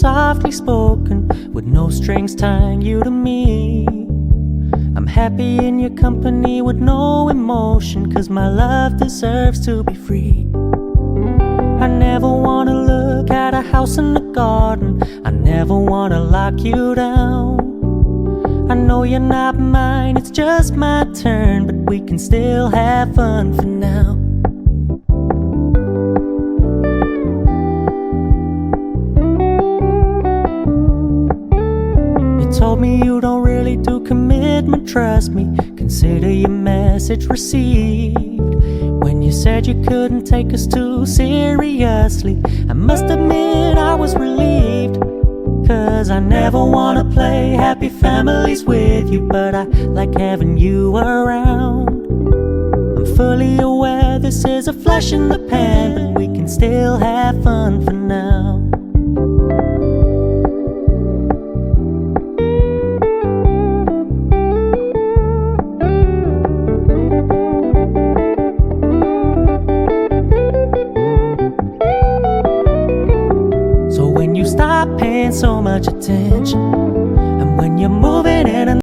softly spoken, with no strings tying you to me. I'm happy in your company with no emotion, 'cause my love deserves to be free. I never wanna look at a house in the garden, I never wanna lock you down. I know you're not mine, it's just my turn, but we can still have fun for now. You told me you don't really do commitment, trust me, consider your message received. When you said you couldn't take us too seriously, I must admit I was relieved. 'Cause I never wanna play happy families with you, but I like having you around. I'm fully aware this is a flash in the pan, but we can still have fun for now. So when you stop paying so much attention, and when you're moving in